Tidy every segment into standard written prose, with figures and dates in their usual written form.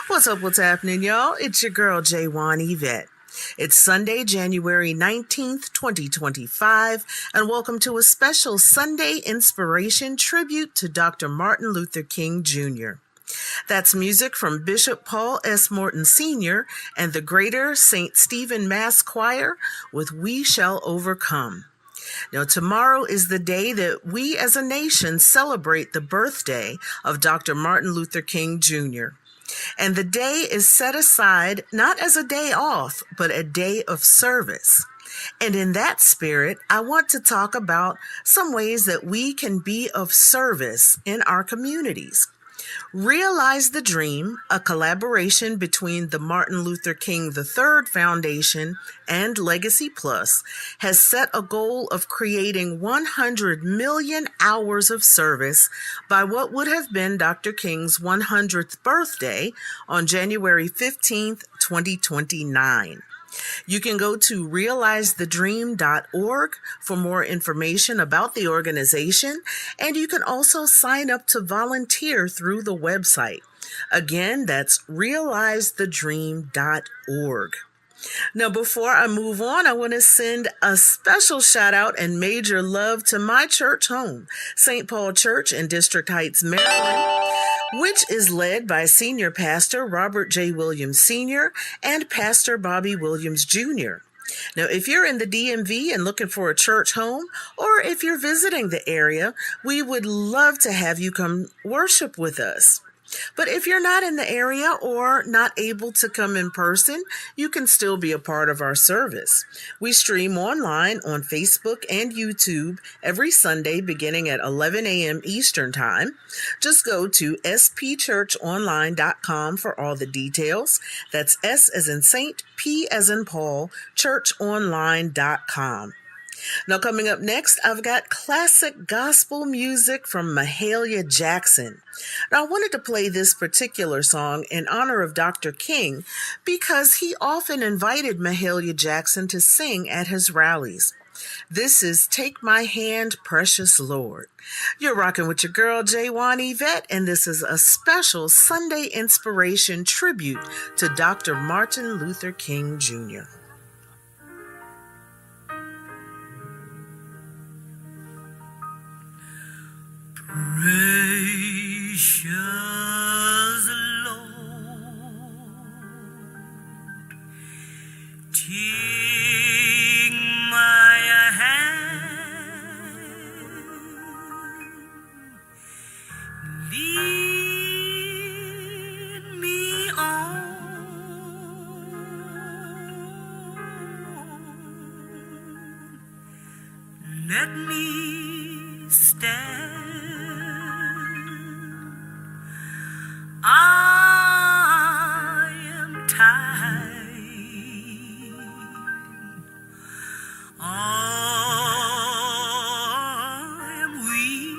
What's happening, y'all? It's your girl, Yvette. It's Sunday, January 19th, 2025, and welcome to a special Sunday Inspiration tribute to Dr. Martin Luther King Jr. That's music from Bishop Paul S. Morton Sr. and the Greater St. Stephen Mass Choir with We Shall Overcome. Now, tomorrow is the day that we as a nation celebrate the birthday of Dr. Martin Luther King Jr. And the day is set aside not as a day off, but a day of service. And in that spirit, I want to talk about some ways that we can be of service in our communities. Realize the Dream, a collaboration between the Martin Luther King III Foundation and Legacy Plus, has set a goal of creating 100 million hours of service by what would have been Dr. King's 100th birthday on January 15th, 2029. You can go to realizethedream.org for more information about the organization, and you can also sign up to volunteer through the website. Again, that's realizethedream.org. Now, before I move on, I want to send a special shout out and major love to my church home, St. Paul Church in District Heights, Maryland, which is led by Senior Pastor Robert J. Williams Sr. and Pastor Bobby Williams Jr. Now, if you're in the DMV and looking for a church home, or if you're visiting the area, we would love to have you come worship with us. But if you're not in the area or not able to come in person, you can still be a part of our service. We stream online on Facebook and YouTube every Sunday beginning at 11 a.m. Eastern Time. Just go to spchurchonline.com for all the details. That's S as in Saint, P as in Paul, churchonline.com. Now, coming up next, I've got classic gospel music from Mahalia Jackson. Now, I wanted to play this particular song in honor of Dr. King because he often invited Mahalia Jackson to sing at his rallies. This is Take My Hand, Precious Lord. You're rocking with your girl, Yvette, and this is a special Sunday Inspiration tribute to Dr. Martin Luther King Jr. Precious Lord, take my hand, lead me on, let me stand. I am tired. I am weak.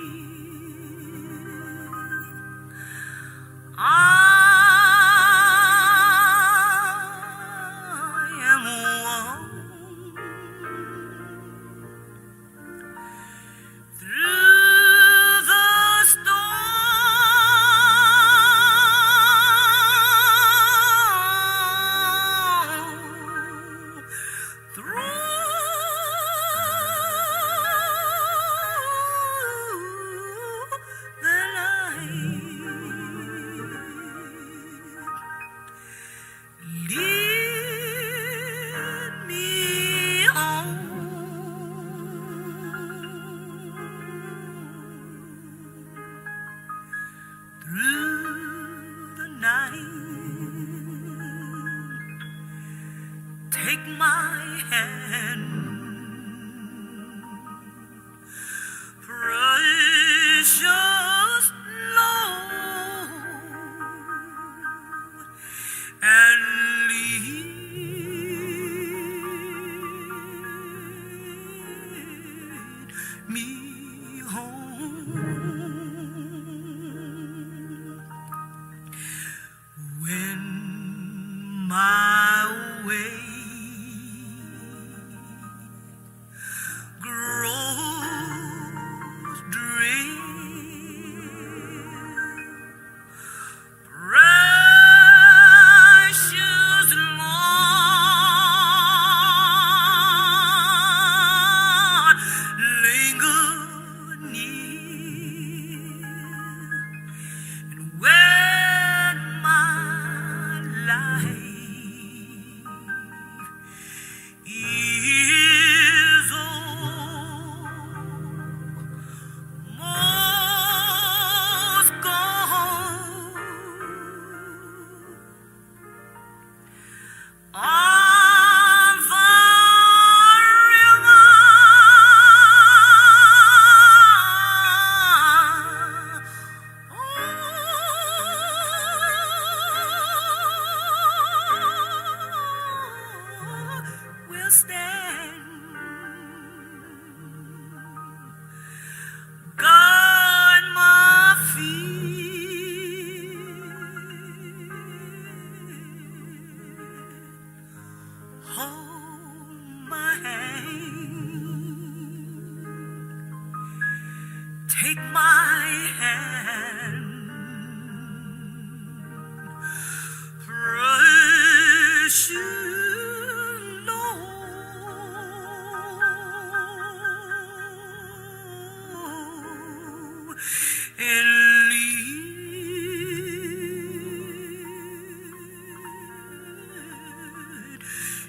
I am worn. Through the storm, through the night, lead me on. Through the night, take my hand, precious Lord, and lead me home. When my way grows drear,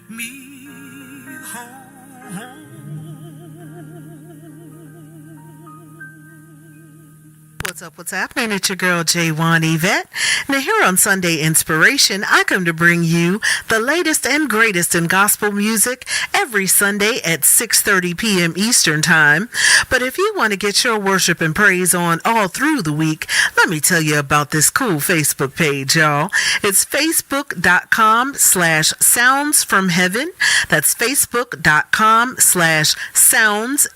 me home. What's happening? It's your girl, Yvette. Now here on Sunday Inspiration, I come to bring you the latest and greatest in gospel music every Sunday at 6:30 p.m. Eastern Time. But if you want to get your worship and praise on all through the week, let me tell you about this cool Facebook page, y'all. It's facebook.com/sounds from heaven. That's facebook.com/sounds, SOUNDZ,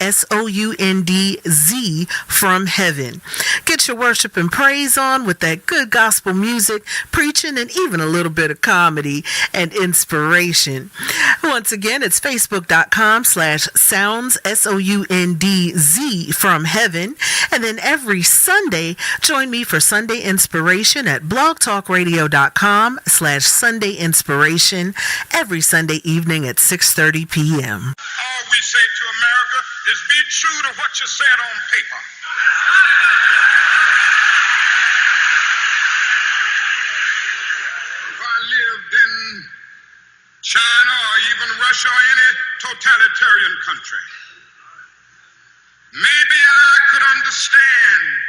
from heaven. Get your worship and praise on with that good gospel music, preaching, and even a little bit of comedy and inspiration. Once again, it's facebook.com/sounds, SOUNDZ, from heaven. And then every Sunday, join me for Sunday Inspiration at blogtalkradio.com/Sunday Inspiration every Sunday evening at 6:30 p.m. All we say to America is be true to what you said on paper. If I lived in China or even Russia or any totalitarian country, maybe I could understand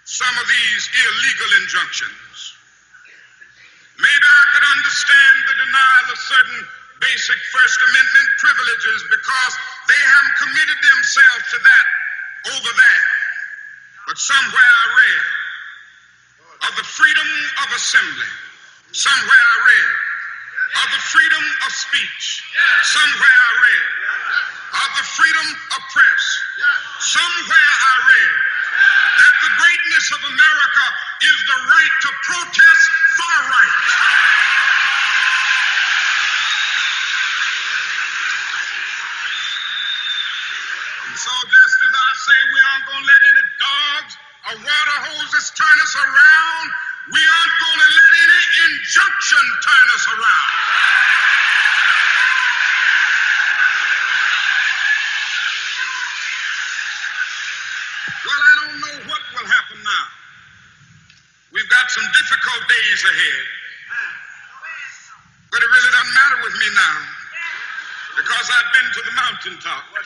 some of these illegal injunctions. Maybe I could understand the denial of certain basic First Amendment privileges because they haven't committed themselves to that over there. But somewhere I read of the freedom of assembly. Somewhere I read of the freedom of speech. Somewhere I read of the freedom of press. Somewhere I read that the greatness of America is the right to protest far right. And so just as I say we aren't going to let any dogs or water hoses turn us around, we aren't going to let any injunction turn us around. Well, I don't know what will happen now. We've got some difficult days ahead. But it really doesn't matter with me now because I've been to the mountaintop. I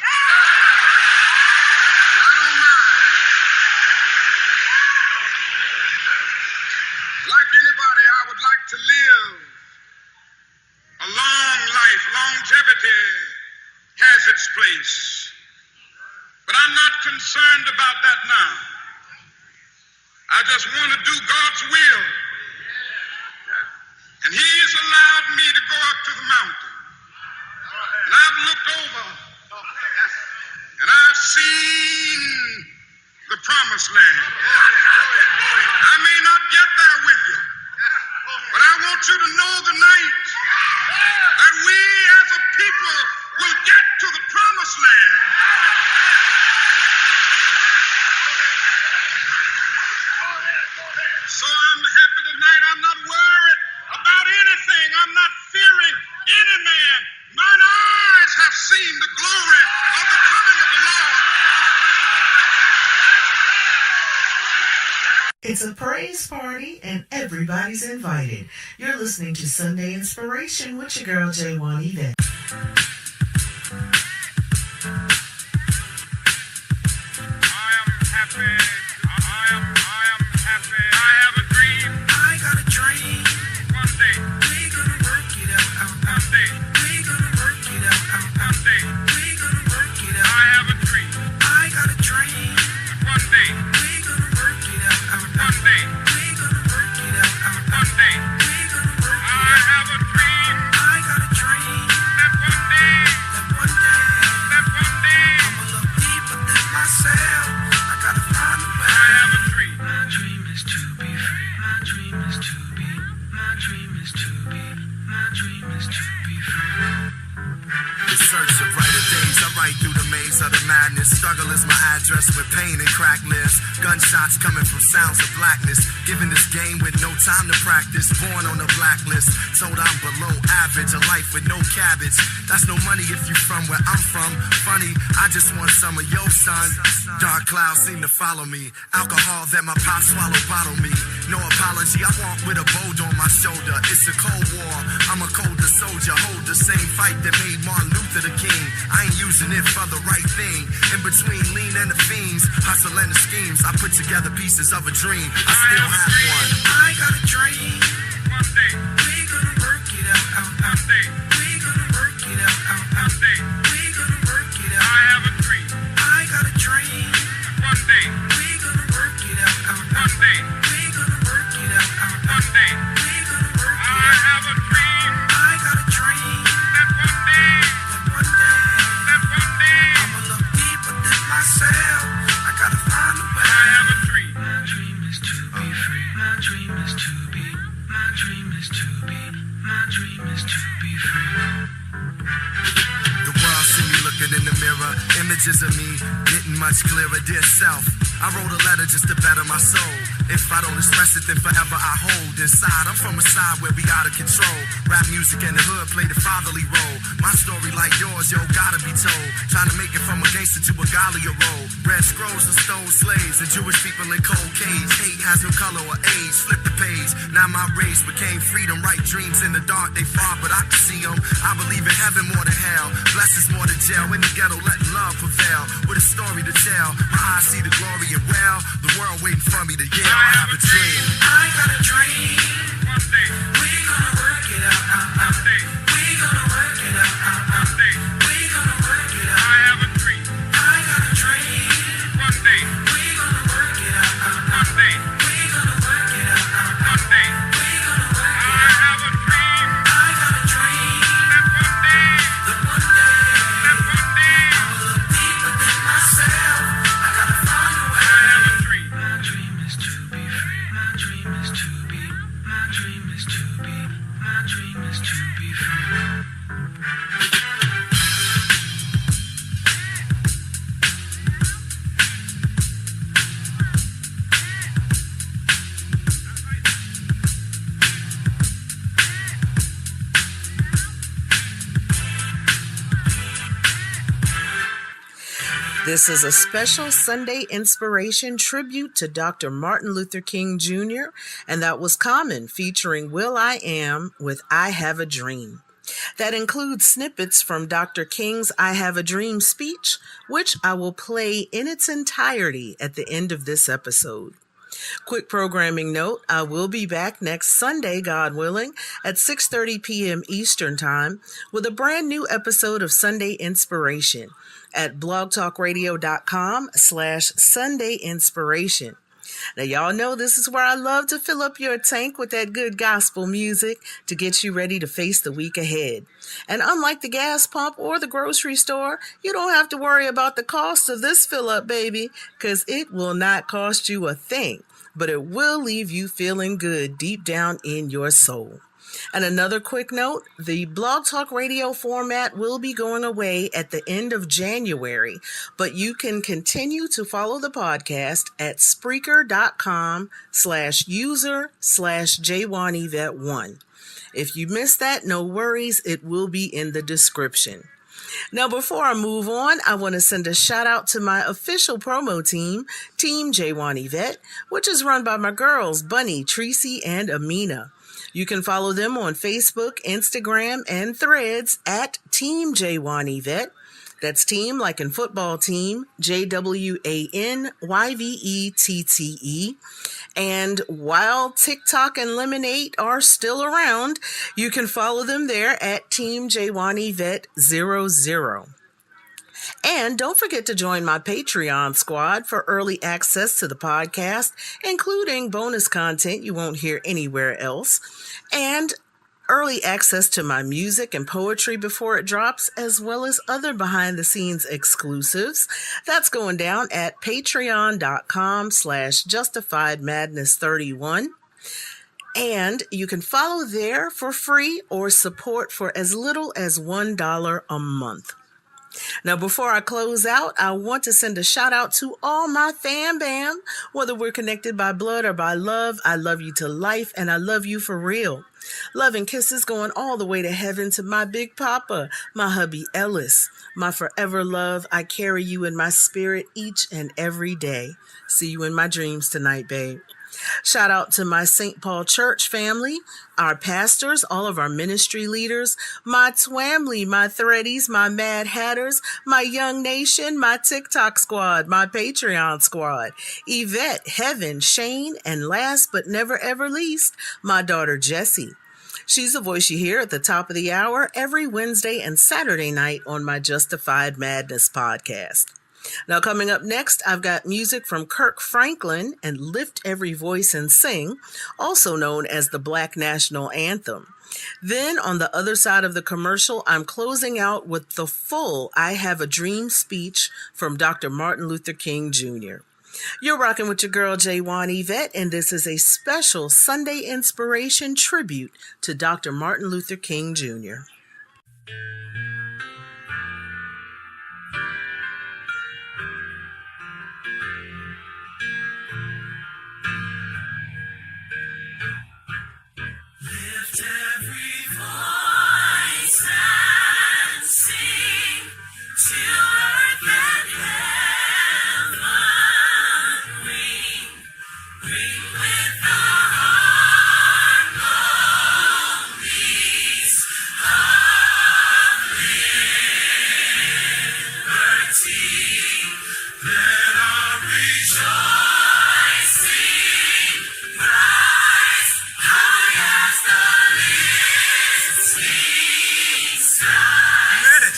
don't mind. Like anybody, I would like to live a long life. Longevity has its place. But I'm not concerned about that now. I just want to do God's will. And He's allowed me to go up to the mountain. And I've looked over and I've seen the promised land. I may not get there with you, but I want you to know tonight that we as a people will get to the promised land. So I'm happy tonight. I'm not worried about anything. I'm not fearing any man. Mine eyes have seen the glory of the coming of the Lord. It's a praise party and everybody's invited. You're listening to Sunday Inspiration with your girl, Yvette. of the madness. Struggle is my address with pain and crack lives. Gunshots coming from sounds of blackness. Given this game with no time to practice. Born on the blacklist. Told I'm below average. A life with no cabbage. That's no money if you from where I'm from. Funny, I just want some of your son. Dark clouds seem to follow me. Alcohol that my pop swallowed bottle me. No apology, I walk with a bold on my shoulder. It's a cold war. I'm a colder soldier. Hold the same fight that made Martin Luther the king. I ain't using it for the right thing. In between lean and the fiends, hustle and the schemes, I put together pieces of a dream. I still have one. I got a dream. One day we gonna work it out. One day we gonna work it out. One day we gonna work it out. I have a dream. I got a dream. One day we gonna work it out. One day we gonna work it out. One day we gonna work it out. I have a dream. I got a dream. That one day. I'ma look deeper than myself. I gotta find a way. I have a dream. My dream is to be free. My dream is to be. My dream is to be. My dream is to be free. The world see me looking in the mirror. Images of me getting much clearer. Dear self, I wrote a letter just to better my soul. If I don't express it, then forever I hold inside. I'm from a side where we out of control. Rap music and the hood play the fatherly role. My story like yours, yo, gotta be told. Trying to make it from a gangster to a Galia role. Red scrolls and stole slaves and Jewish people in cold cage. Hate has no color or age. Flip the page. Now my race became freedom. Right dreams in the dark, they far, but I can see them. I believe in heaven more than hell. Blessings more than jail. In the ghetto, let love prevail. With a story to tell. My eyes see the glory and well. The world waiting for me to yell. I have a dream. I got a dream. One day we gonna work it out. One day we gonna work it out. One day we gonna work it out. I have a dream. I got a dream. One day we gonna work it out. One day we gonna work it out. One day we gonna work it out. I have a dream. I got a dream. That one day. That one day. That one day. I'ma look deeper than myself. I gotta find a way. I have a dream. My dream is to be free. My dream is to be. My dream is to be. My dream is to be free. This is a special Sunday inspiration tribute to Dr. Martin Luther King Jr., and that was Common featuring Will I Am with I Have a Dream. That includes snippets from Dr. King's I Have a Dream speech, which I will play in its entirety at the end of this episode. Quick programming note, I will be back next Sunday, God willing, at 6:30 p.m. Eastern Time with a brand new episode of Sunday Inspiration at blogtalkradio.com/Sunday Inspiration. Now, y'all know this is where I love to fill up your tank with that good gospel music to get you ready to face the week ahead. And unlike the gas pump or the grocery store, you don't have to worry about the cost of this fill up, baby, because it will not cost you a thing, but it will leave you feeling good deep down in your soul. And another quick note, the Blog Talk Radio format will be going away at the end of January, but you can continue to follow the podcast at Spreaker.com/user/J1Yvette1. If you missed that, no worries, it will be in the description. Now, before I move on, I want to send a shout out to my official promo team, Team J1Yvette, which is run by my girls, Bunny, Tracy, and Amina. You can follow them on Facebook, Instagram, and Threads at Team J1Yvette. That's team like in football team, JWANYVETTE. And while TikTok and Lemonade are still around, you can follow them there at Team J1Yvette00. And don't forget to join my Patreon squad for early access to the podcast, including bonus content you won't hear anywhere else, and early access to my music and poetry before it drops, as well as other behind-the-scenes exclusives. That's going down at patreon.com/justifiedmadness31. And you can follow there for free or support for as little as $1 a month. Now, before I close out, I want to send a shout out to all my fam bam. Whether we're connected by blood or by love, I love you to life and I love you for real. Love and kisses going all the way to heaven to my big papa, my hubby Ellis, my forever love. I carry you in my spirit each and every day. See you in my dreams tonight, babe. Shout out to my St. Paul Church family, our pastors, all of our ministry leaders, my Twamley, my Threadies, my Mad Hatters, my Young Nation, my TikTok squad, my Patreon squad, Yvette, Heaven, Shane, and last but never ever least, my daughter Jessie. She's the voice you hear at the top of the hour every Wednesday and Saturday night on my Justified Madness podcast. Now, coming up next, I've got music from Kirk Franklin and Lift Every Voice and Sing, also known as the Black National Anthem. Then, on the other side of the commercial, I'm closing out with the full I Have a Dream speech from Dr. Martin Luther King Jr. You're rocking with your girl, J1 Yvette, and this is a special Sunday Inspiration tribute to Dr. Martin Luther King Jr. Every voice and sing till earth and heaven ring, ring with the harmonies of liberty. Let our rejoicing rise high as the listening sky. Let it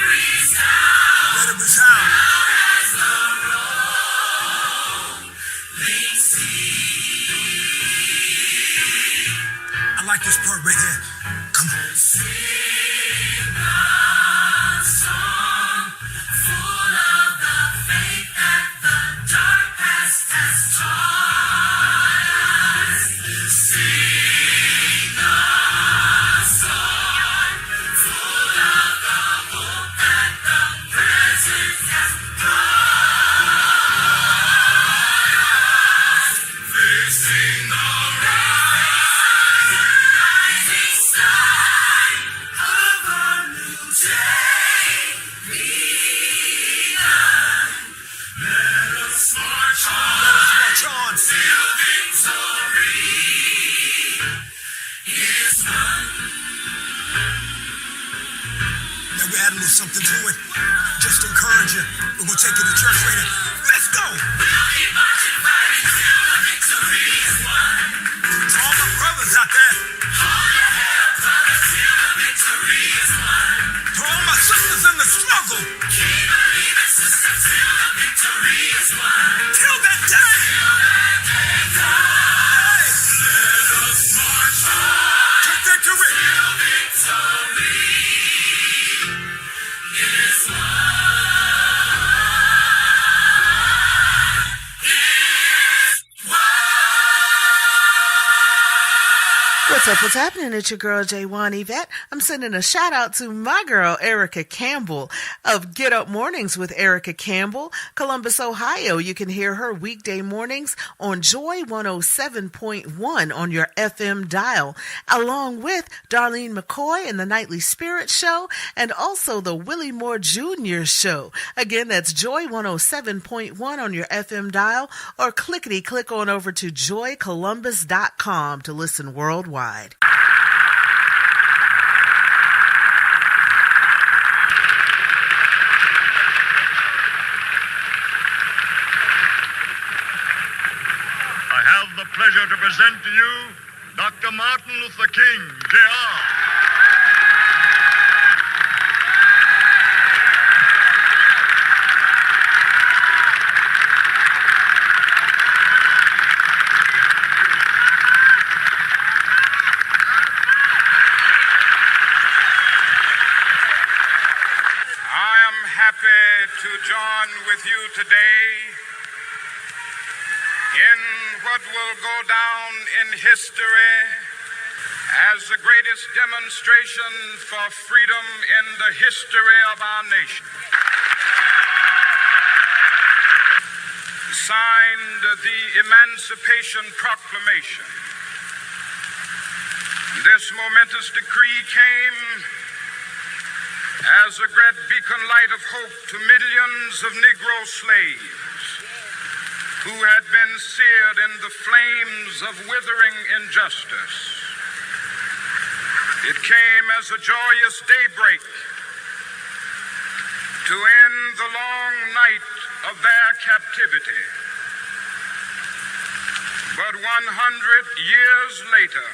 resound. Let it resound. Loud as the rolling sea. I like this part right here. Come on. Sing a song full of the faith that the dark past has taught us. Sing a song full of the hope that the present has brought us. Facing the rising sun of a new day begun. Let us march on till victory is won. Now we add a little something to it, just to encourage you. We're gonna take it to church right now. Let's go. We'll keep marching right until the victory is won. To all my brothers out there, hold your head up, brother, till the victory is won. To all my sisters in the struggle, keep believing, sister, till the victory is won. Till that day. Till that day comes. Let us march on to victory. Till victory is won. What's up? What's happening? It's your girl, J1 Yvette. I'm sending a shout out to my girl, Erica Campbell of Get Up Mornings with Erica Campbell, Columbus, Ohio. You can hear her weekday mornings on Joy 107.1 on your FM dial, along with Darlene McCoy and the Nightly Spirit Show, and also the Willie Moore Jr. Show. Again, that's Joy 107.1 on your FM dial, or click on over to joycolumbus.com to listen worldwide. I have the pleasure to present to you Dr. Martin Luther King, Jr. I am happy to join with you today in what will go down in history as the greatest demonstration for freedom in the history of our nation, signed the Emancipation Proclamation. This momentous decree came as a great beacon light of hope to millions of Negro slaves who had been seared in the flames of withering injustice. It came as a joyous daybreak to end the long night of their captivity. But 100 years later,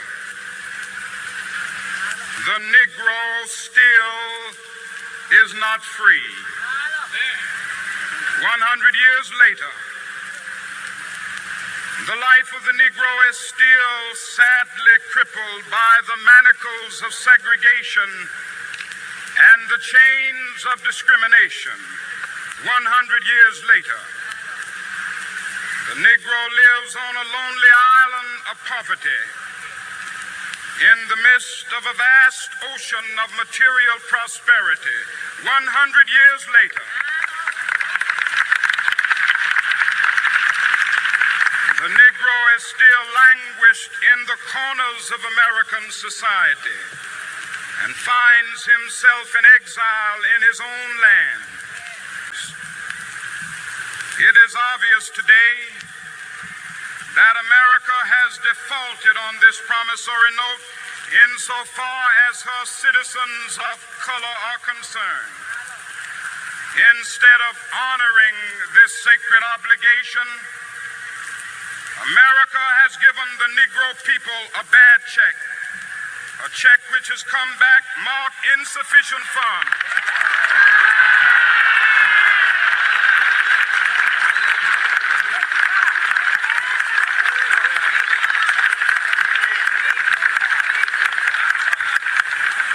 the Negro still is not free. 100 years later, the life of the Negro is still sadly crippled by the manacles of segregation and the chains of discrimination. 100 years later, the Negro lives on a lonely island of poverty in the midst of a vast ocean of material prosperity. 100 years later, the Negro is still languished in the corners of American society and finds himself in exile in his own land. It is obvious today that America has defaulted on this promissory note insofar as her citizens of color are concerned. Instead of honoring this sacred obligation, America has given the Negro people a bad check, a check which has come back marked insufficient funds.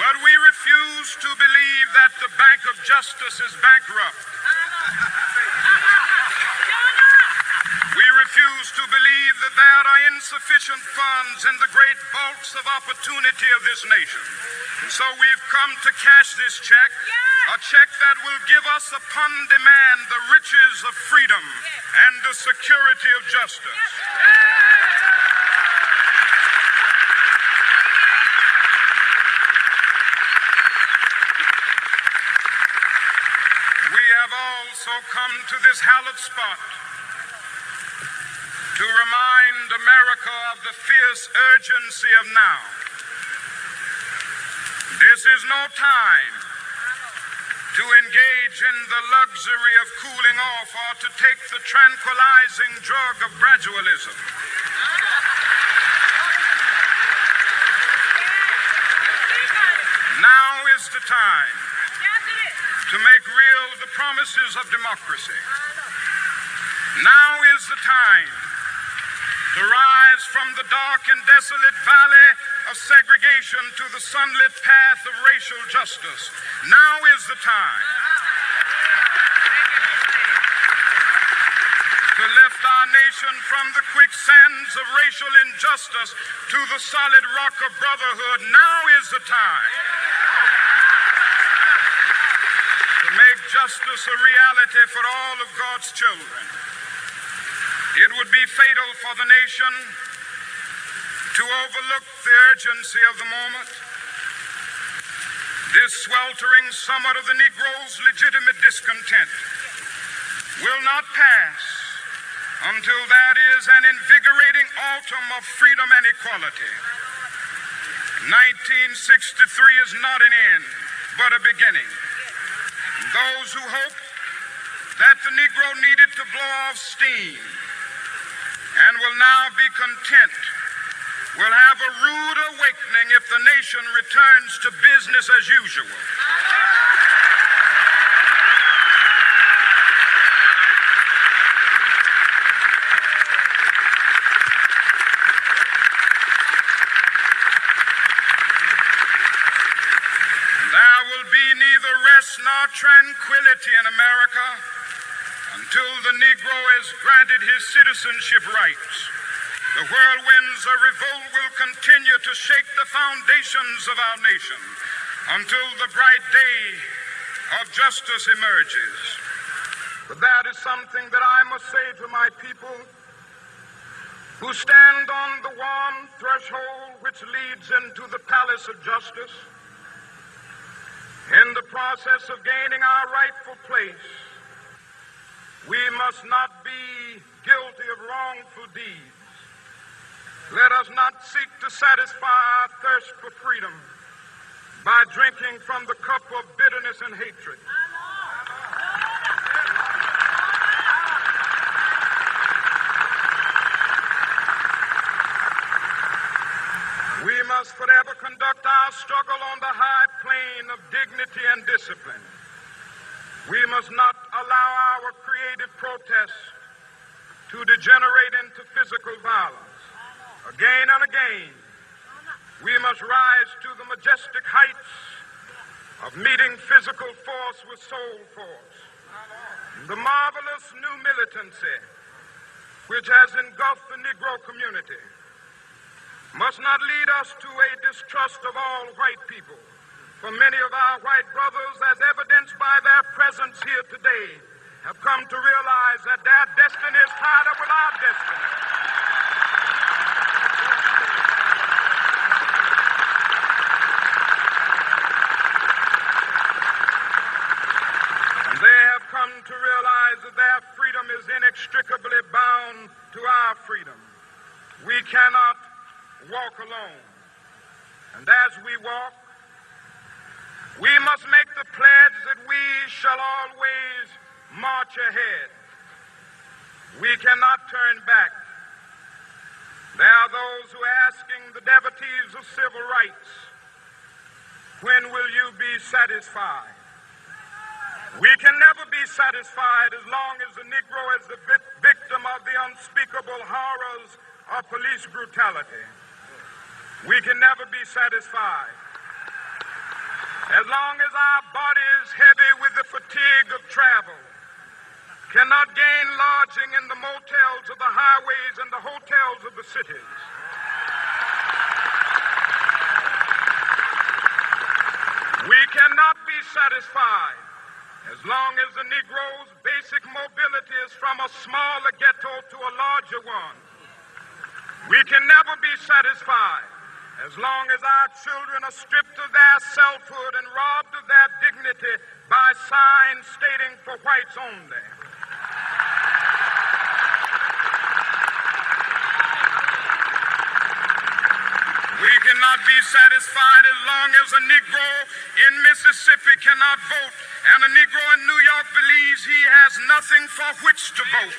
But we refuse to believe that the Bank of Justice is bankrupt. We refuse to believe that there are insufficient funds in the great vaults of opportunity of this nation. So we've come to cash this check, a check that will give us upon demand the riches of freedom and the security of justice. We have also come to this hallowed spot to remind America of the fierce urgency of now. This is no time to engage in the luxury of cooling off or to take the tranquilizing drug of gradualism. Now is the time to make real the promises of democracy. Now is the time to rise from the dark and desolate valley of segregation to the sunlit path of racial justice. Now is the time to lift our nation from the quicksands of racial injustice to the solid rock of brotherhood. Now is the time to make justice a reality for all of God's children. It would be fatal for the nation to overlook the urgency of the moment. This sweltering summit of the Negro's legitimate discontent will not pass until that is an invigorating autumn of freedom and equality. 1963 is not an end, but a beginning. Those who hoped that the Negro needed to blow off steam and will now be content will have a rude awakening if the nation returns to business as usual. There will be neither rest nor tranquility in America until the Negro is granted his citizenship rights. The whirlwinds of revolt will continue to shake the foundations of our nation until the bright day of justice emerges. But that is something that I must say to my people who stand on the warm threshold which leads into the palace of justice. In the process of gaining our rightful place, we must not be guilty of wrongful deeds. Let us not seek to satisfy our thirst for freedom by drinking from the cup of bitterness and hatred. We must forever conduct our struggle on the high plane of dignity and discipline. We must not allow our creative protests to degenerate into physical violence. Again and again, we must rise to the majestic heights of meeting physical force with soul force. The marvelous new militancy which has engulfed the Negro community must not lead us to a distrust of all white people. For many of our white brothers, as evidenced by their presence here today, have come to realize that their destiny is tied up with our destiny. And they have come to realize that their freedom is inextricably bound to our freedom. We cannot walk alone. And as we walk, we must make the pledge that we shall always march ahead. We cannot turn back. There are those who are asking the devotees of civil rights, when will you be satisfied? We can never be satisfied as long as the Negro is the victim of the unspeakable horrors of police brutality. We can never be satisfied as long as our bodies, heavy with the fatigue of travel, cannot gain lodging in the motels of the highways and the hotels of the cities. We cannot be satisfied as long as the Negro's basic mobility is from a smaller ghetto to a larger one. We can never be satisfied as long as our children are stripped of their selfhood and robbed of their dignity by signs stating for whites only. We cannot be satisfied as long as a Negro in Mississippi cannot vote and a Negro in New York believes he has nothing for which to vote.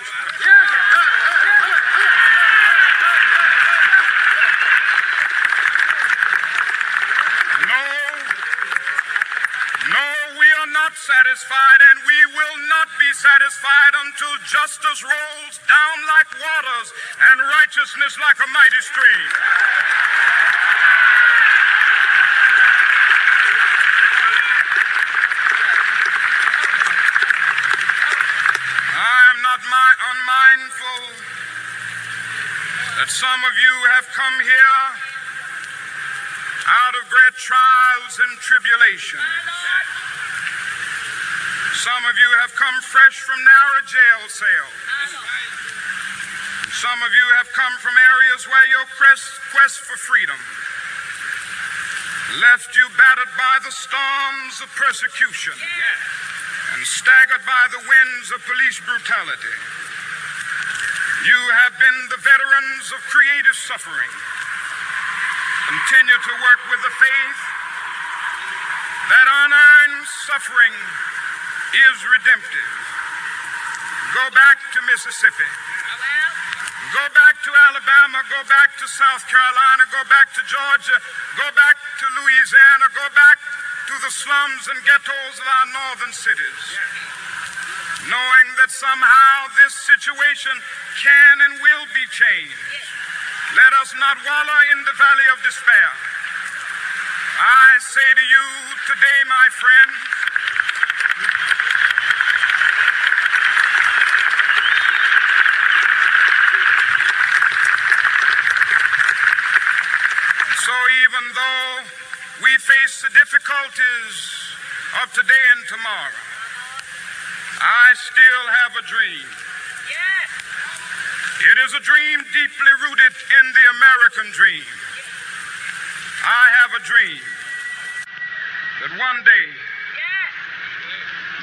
Satisfied, and we will not be satisfied until justice rolls down like waters and righteousness like a mighty stream. I am not unmindful that some of you have come here out of great trials and tribulations. Some of you have come fresh from narrow jail cells. Some of you have come from areas where your quest for freedom left you battered by the storms of persecution and staggered by the winds of police brutality. You have been the veterans of creative suffering. Continue to work with the faith that unearned suffering is redemptive. Go back to Mississippi. Go back to Alabama. Go back to South Carolina. Go back to Georgia. Go back to Louisiana. Go back to the slums and ghettos of our northern cities. Knowing that somehow this situation can and will be changed. Let us not wallow in the valley of despair. I say to you today, my friends, So even though we face the difficulties of today and tomorrow, I still have a dream. It is a dream deeply rooted in the American dream. I have a dream that one day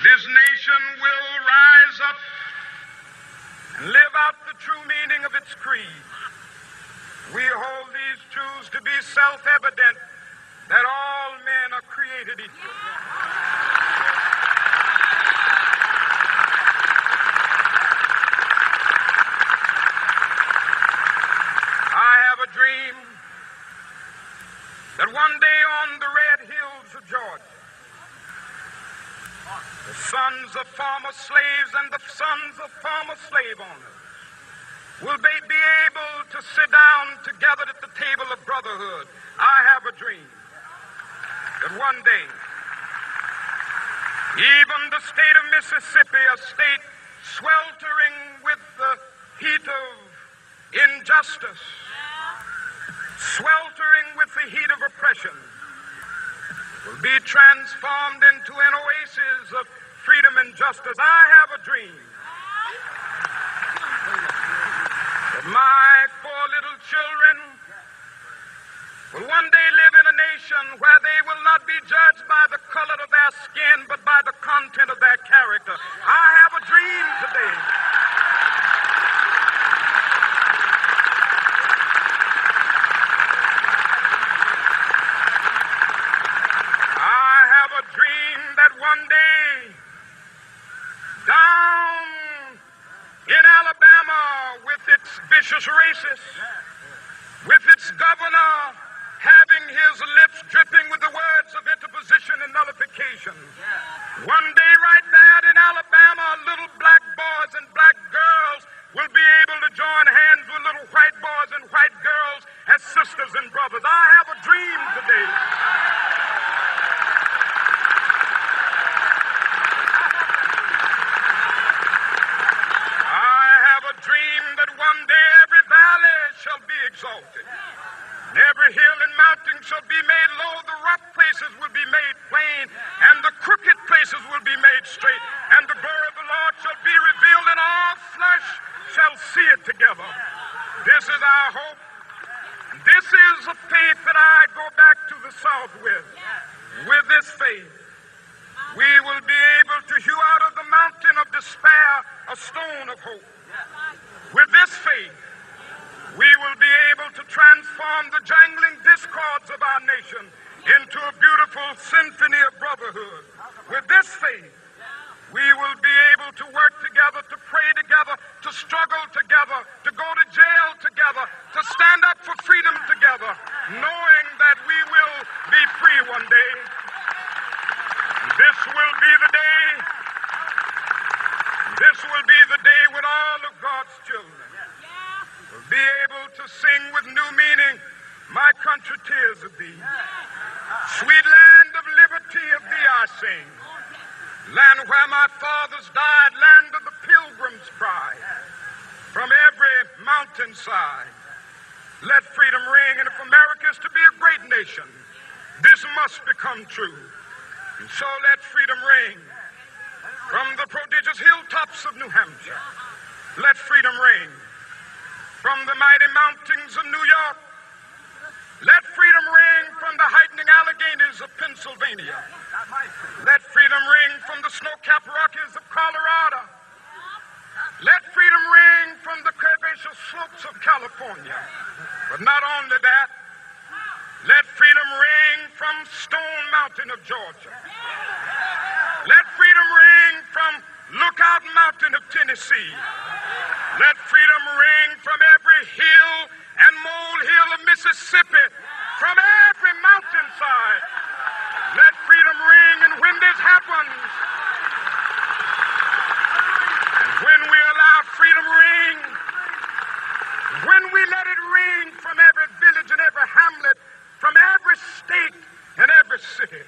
this nation will rise up and live out the true meaning of its creed. We hold these truths to be self-evident, that all men are created equal. I have a dream that one day on the red hills of Georgia, the sons of former slaves and the sons of former slave owners will they be able to sit down together at the table of brotherhood. I have a dream that one day, even the state of Mississippi, a state sweltering with the heat of injustice, sweltering with the heat of oppression, will be transformed into an oasis of freedom and justice. I have a dream that my 4 little children will one day live in a nation where they will not be judged by the color of their skin, but by the content of their character. I have a dream today that one day, down in Alabama, with its vicious racists, with its governor having his lips dripping with the words of interposition and nullification, one day right there in Alabama, little black boys and black girls will be able to join hands with little white boys and white girls as sisters and brothers. I have a dream today that one day every valley shall be exalted, and every hill and mountain shall be made low. The rough places will be made plain, and the crooked places will be made straight, and the glory of the Lord shall be revealed, and all flesh shall see it together. This is our hope. This is a faith that I go back to the South with. With this faith, we will be able to hew out of the mountain of despair a stone of hope. With this faith, we will be able to transform the jangling discords of our nation into a beautiful symphony of brotherhood. With this faith, we will be able to work together, to pray together, to struggle together, to go to jail together, to stand up for freedom together, knowing that we will be free one day. This will be the day. This will be the day when all of God's children will be able to sing with new meaning, "My country, tears of thee. Sweet land of liberty, of thee I sing. Land where my fathers died, land of the pilgrim's pride. From every mountainside, let freedom ring. And if America is to be a great nation, this must become true. And so let freedom ring. From the prodigious hilltops of New Hampshire, let freedom ring. From the mighty mountains of New York, let freedom ring. From the heightening Alleghenies of Pennsylvania, let freedom ring. From the snow-capped Rockies of Colorado, let freedom ring. From the curvaceous slopes of California. But not only that, let freedom ring from Stone Mountain of Georgia. Let freedom ring from Lookout Mountain of Tennessee. Let freedom ring from every hill and molehill of Mississippi, from every mountainside. Let freedom ring, and when this happens, and when we allow freedom ring, when we let it ring from every village and every hamlet, from every state and every city,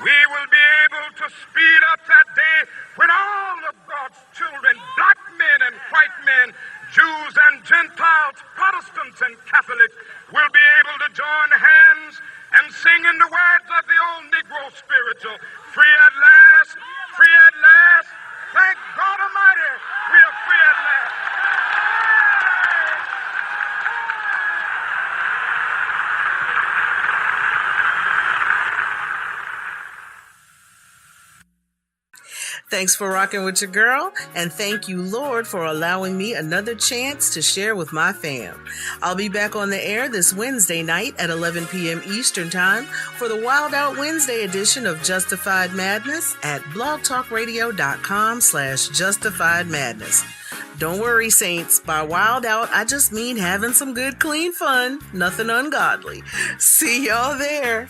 we will be able to speed up that day when all of God's children, black men and white men, Jews and Gentiles, Protestants and Catholics, will be able to join hands and sing in the words of the old Negro spiritual, free at last, free at last. Thank God Almighty, we are free at last. Thanks for rocking with your girl, and thank you, Lord, for allowing me another chance to share with my fam. I'll be back on the air this Wednesday night at 11 p.m. Eastern Time for the Wild Out Wednesday edition of Justified Madness at blogtalkradio.com/Justified Madness. Don't worry, Saints. By wild out, I just mean having some good, clean fun. Nothing ungodly. See y'all there.